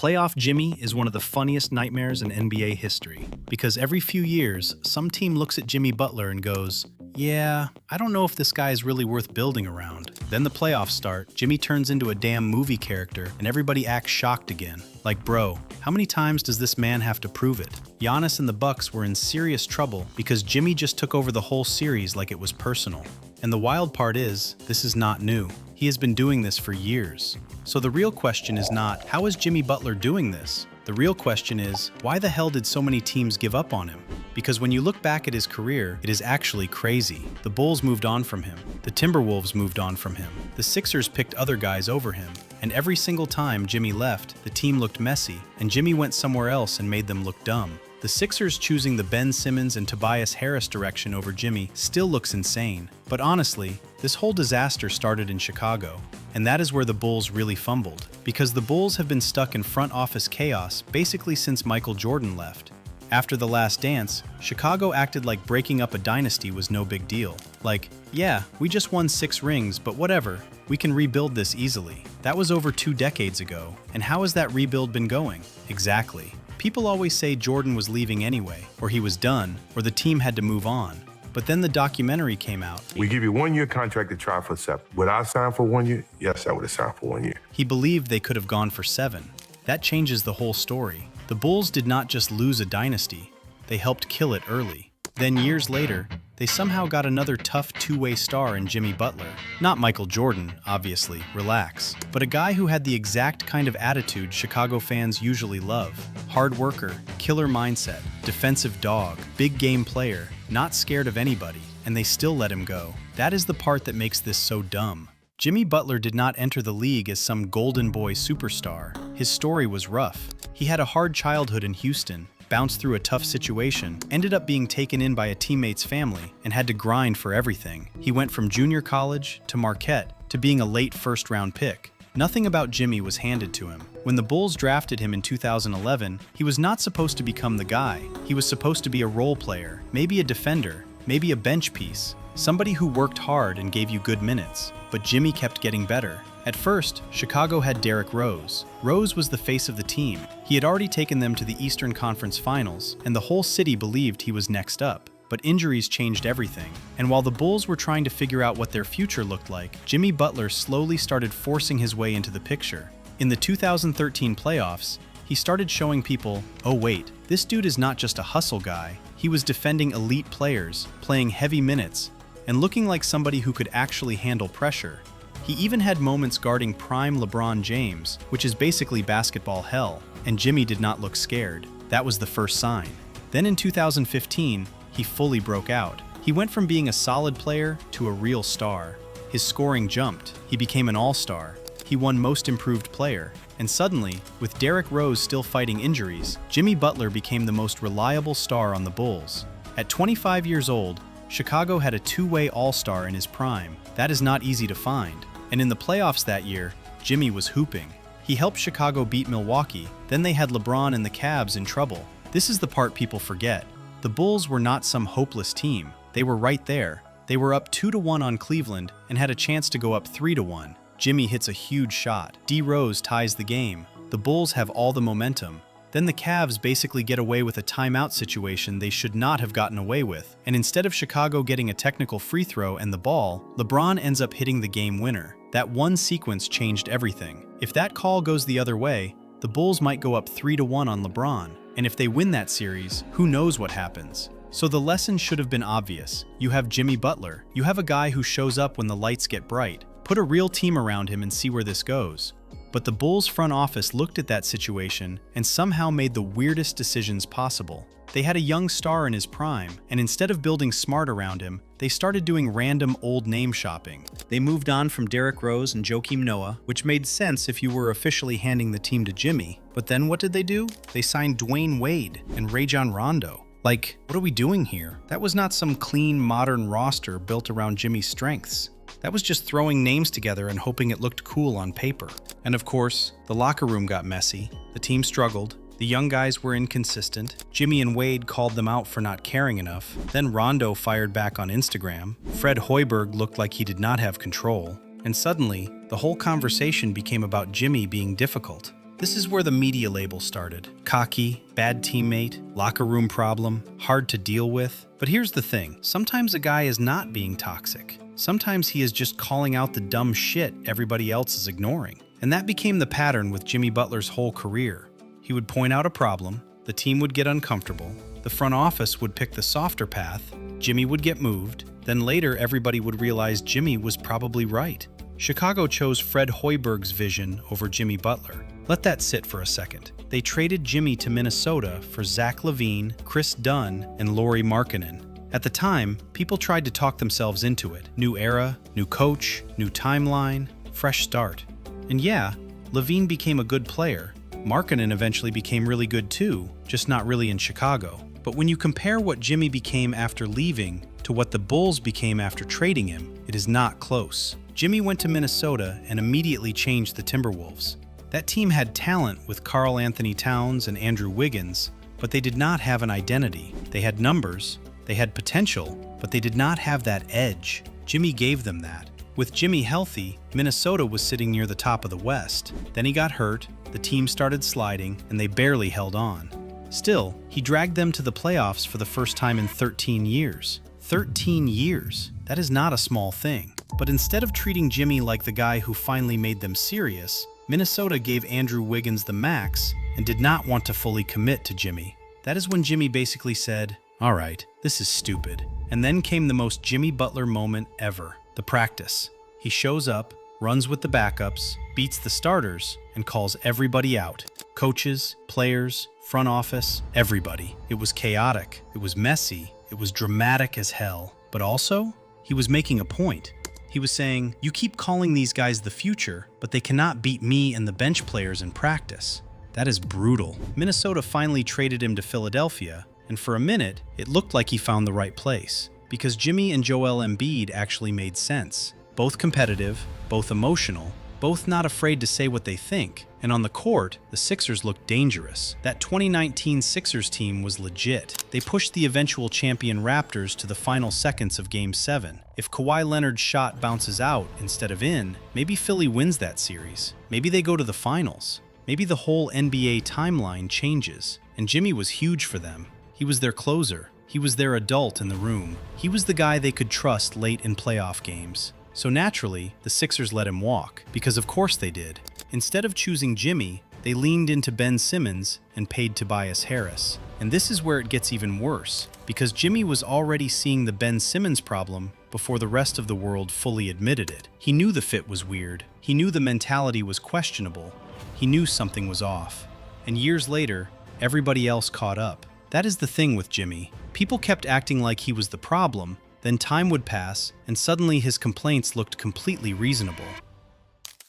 Playoff Jimmy is one of the funniest nightmares in NBA history, because every few years, some team looks at Jimmy Butler and goes, yeah, I don't know if this guy is really worth building around. Then the playoffs start, Jimmy turns into a damn movie character, and everybody acts shocked again. Like, bro, how many times does this man have to prove it? Giannis and the Bucks were in serious trouble because Jimmy just took over the whole series like it was personal. And the wild part is, this is not new. He has been doing this for years. So the real question is not, how is Jimmy Butler doing this? The real question is, why the hell did so many teams give up on him? Because when you look back at his career, it is actually crazy. The Bulls moved on from him. The Timberwolves moved on from him. The Sixers picked other guys over him. And every single time Jimmy left, the team looked messy, and Jimmy went somewhere else and made them look dumb. The Sixers choosing the Ben Simmons and Tobias Harris direction over Jimmy still looks insane. But honestly, this whole disaster started in Chicago. And that is where the Bulls really fumbled. Because the Bulls have been stuck in front office chaos basically since Michael Jordan left. After The Last Dance, Chicago acted like breaking up a dynasty was no big deal. Like, yeah, we just won 6 rings, but whatever, we can rebuild this easily. That was over 2 decades ago. And how has that rebuild been going? Exactly. People always say Jordan was leaving anyway, or he was done, or the team had to move on. But then the documentary came out. We give you 1 year contract to try for 7. Would I sign for 1 year? Yes, I would have signed for 1 year. He believed they could have gone for 7. That changes the whole story. The Bulls did not just lose a dynasty, they helped kill it early. Then years later, they somehow got another tough two-way star in Jimmy Butler. Not Michael Jordan, obviously, relax, but a guy who had the exact kind of attitude Chicago fans usually love. Hard worker, killer mindset, defensive dog, big game player, not scared of anybody, and they still let him go. That is the part that makes this so dumb. Jimmy Butler did not enter the league as some golden boy superstar. His story was rough. He had a hard childhood in Houston, bounced through a tough situation, ended up being taken in by a teammate's family, and had to grind for everything. He went from junior college to Marquette to being a late first-round pick. Nothing about Jimmy was handed to him. When the Bulls drafted him in 2011, he was not supposed to become the guy. He was supposed to be a role player, maybe a defender, maybe a bench piece, somebody who worked hard and gave you good minutes. But Jimmy kept getting better. At first, Chicago had Derrick Rose. Rose was the face of the team. He had already taken them to the Eastern Conference Finals, and the whole city believed he was next up. But injuries changed everything. And while the Bulls were trying to figure out what their future looked like, Jimmy Butler slowly started forcing his way into the picture. In the 2013 playoffs, he started showing people, oh wait, this dude is not just a hustle guy. He was defending elite players, playing heavy minutes, and looking like somebody who could actually handle pressure. He even had moments guarding prime LeBron James, which is basically basketball hell, and Jimmy did not look scared. That was the first sign. Then in 2015, he fully broke out. He went from being a solid player to a real star. His scoring jumped. He became an all-star. He won Most Improved Player. And suddenly, with Derrick Rose still fighting injuries, Jimmy Butler became the most reliable star on the Bulls. At 25 years old, Chicago had a two-way all-star in his prime. That is not easy to find. And in the playoffs that year, Jimmy was hooping. He helped Chicago beat Milwaukee, then they had LeBron and the Cavs in trouble. This is the part people forget. The Bulls were not some hopeless team. They were right there. They were up 2-1 on Cleveland and had a chance to go up 3-1. Jimmy hits a huge shot. D. Rose ties the game. The Bulls have all the momentum. Then the Cavs basically get away with a timeout situation they should not have gotten away with. And instead of Chicago getting a technical free throw and the ball, LeBron ends up hitting the game winner. That one sequence changed everything. If that call goes the other way, the Bulls might go up 3-1 on LeBron. And if they win that series, who knows what happens? So the lesson should have been obvious. You have Jimmy Butler. You have a guy who shows up when the lights get bright. Put a real team around him and see where this goes. But the Bulls front office looked at that situation and somehow made the weirdest decisions possible. They had a young star in his prime, and instead of building smart around him, they started doing random old name shopping. They moved on from Derrick Rose and Joakim Noah, which made sense if you were officially handing the team to Jimmy. But then what did they do? They signed Dwayne Wade and Rajon Rondo. Like, what are we doing here? That was not some clean, modern roster built around Jimmy's strengths. That was just throwing names together and hoping it looked cool on paper. And of course, the locker room got messy. The team struggled. The young guys were inconsistent. Jimmy and Wade called them out for not caring enough. Then Rondo fired back on Instagram. Fred Hoiberg looked like he did not have control. And suddenly, the whole conversation became about Jimmy being difficult. This is where the media label started. Cocky, bad teammate, locker room problem, hard to deal with. But here's the thing, sometimes a guy is not being toxic. Sometimes he is just calling out the dumb shit everybody else is ignoring. And that became the pattern with Jimmy Butler's whole career. He would point out a problem, the team would get uncomfortable, the front office would pick the softer path, Jimmy would get moved, then later everybody would realize Jimmy was probably right. Chicago chose Fred Hoiberg's vision over Jimmy Butler. Let that sit for a second. They traded Jimmy to Minnesota for Zach LaVine, Chris Dunn, and Lauri Markkanen. At the time, people tried to talk themselves into it. New era, new coach, new timeline, fresh start. And yeah, LaVine became a good player. Markkanen eventually became really good too, just not really in Chicago. But when you compare what Jimmy became after leaving to what the Bulls became after trading him, it is not close. Jimmy went to Minnesota and immediately changed the Timberwolves. That team had talent with Karl Anthony Towns and Andrew Wiggins, but they did not have an identity. They had numbers, they had potential, but they did not have that edge. Jimmy gave them that. With Jimmy healthy, Minnesota was sitting near the top of the West. Then he got hurt, the team started sliding, and they barely held on. Still, he dragged them to the playoffs for the first time in 13 years. 13 years. That is not a small thing. But instead of treating Jimmy like the guy who finally made them serious, Minnesota gave Andrew Wiggins the max and did not want to fully commit to Jimmy. That is when Jimmy basically said, "All right, this is stupid." And then came the most Jimmy Butler moment ever, the practice. He shows up, runs with the backups, beats the starters, and calls everybody out. Coaches, players, front office, everybody. It was chaotic, it was messy, it was dramatic as hell. But also, he was making a point. He was saying, you keep calling these guys the future, but they cannot beat me and the bench players in practice. That is brutal. Minnesota finally traded him to Philadelphia, and for a minute, it looked like he found the right place. Because Jimmy and Joel Embiid actually made sense. Both competitive, both emotional, both not afraid to say what they think. And on the court, the Sixers looked dangerous. That 2019 Sixers team was legit. They pushed the eventual champion Raptors to the final seconds of Game 7. If Kawhi Leonard's shot bounces out instead of in, maybe Philly wins that series. Maybe they go to the finals. Maybe the whole NBA timeline changes. And Jimmy was huge for them. He was their closer. He was their adult in the room. He was the guy they could trust late in playoff games. So naturally, the Sixers let him walk, because of course they did. Instead of choosing Jimmy, they leaned into Ben Simmons and paid Tobias Harris. And this is where it gets even worse, because Jimmy was already seeing the Ben Simmons problem before the rest of the world fully admitted it. He knew the fit was weird. He knew the mentality was questionable. He knew something was off. And years later, everybody else caught up. That is the thing with Jimmy. People kept acting like he was the problem, then time would pass, and suddenly his complaints looked completely reasonable.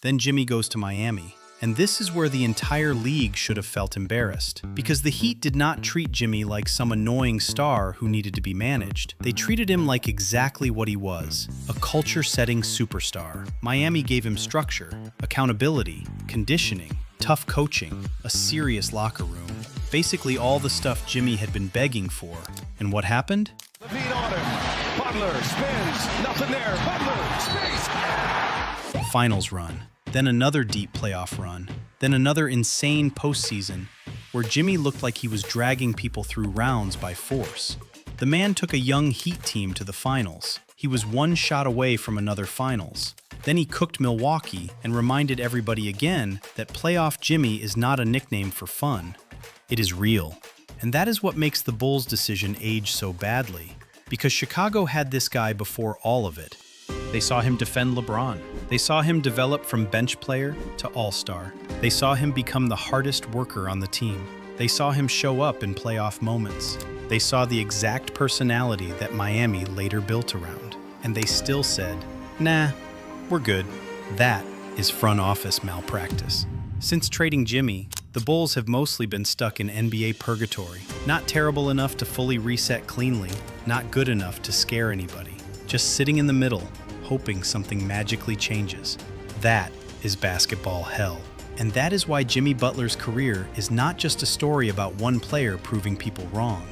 Then Jimmy goes to Miami. And this is where the entire league should have felt embarrassed. Because the Heat did not treat Jimmy like some annoying star who needed to be managed. They treated him like exactly what he was, a culture-setting superstar. Miami gave him structure, accountability, conditioning, tough coaching, a serious locker room. Basically all the stuff Jimmy had been begging for. And what happened? LaVine on him. Butler spins. Nothing there. Butler space. Finals run. Then another deep playoff run. Then another insane postseason where Jimmy looked like he was dragging people through rounds by force. The man took a young Heat team to the finals. He was one shot away from another finals. Then he cooked Milwaukee and reminded everybody again that playoff Jimmy is not a nickname for fun. It is real. And that is what makes the Bulls' decision age so badly. Because Chicago had this guy before all of it. They saw him defend LeBron. They saw him develop from bench player to all-star. They saw him become the hardest worker on the team. They saw him show up in playoff moments. They saw the exact personality that Miami later built around. And they still said, nah, we're good. That is front office malpractice. Since trading Jimmy, the Bulls have mostly been stuck in NBA purgatory. Not terrible enough to fully reset cleanly, not good enough to scare anybody. Just sitting in the middle, hoping something magically changes. That is basketball hell. And that is why Jimmy Butler's career is not just a story about one player proving people wrong.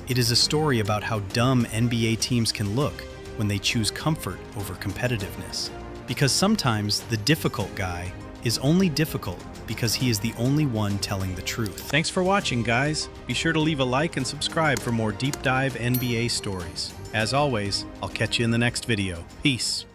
It is a story about how dumb NBA teams can look when they choose comfort over competitiveness. Because sometimes the difficult guy is only difficult because he is the only one telling the truth. Thanks for watching, guys. Be sure to leave a like and subscribe for more deep dive NBA stories. As always, I'll catch you in the next video. Peace.